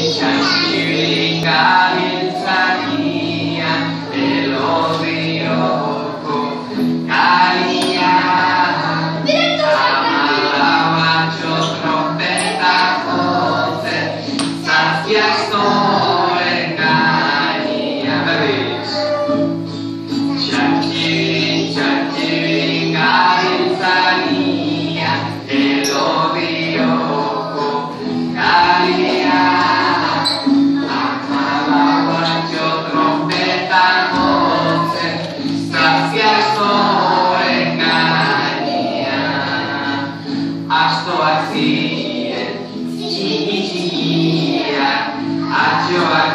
Chanchirin gabiltzania, melodioko kalia. Amalabatxo trompeta jotzen, zazpiak zoren gainia. Berriz. Chanchirin gabiltzania, melodioko kalia. Amalabatxo trompeta jotzen, zazpiak zoren gainia. Astoak ziren, txiki-txikiak, atxoak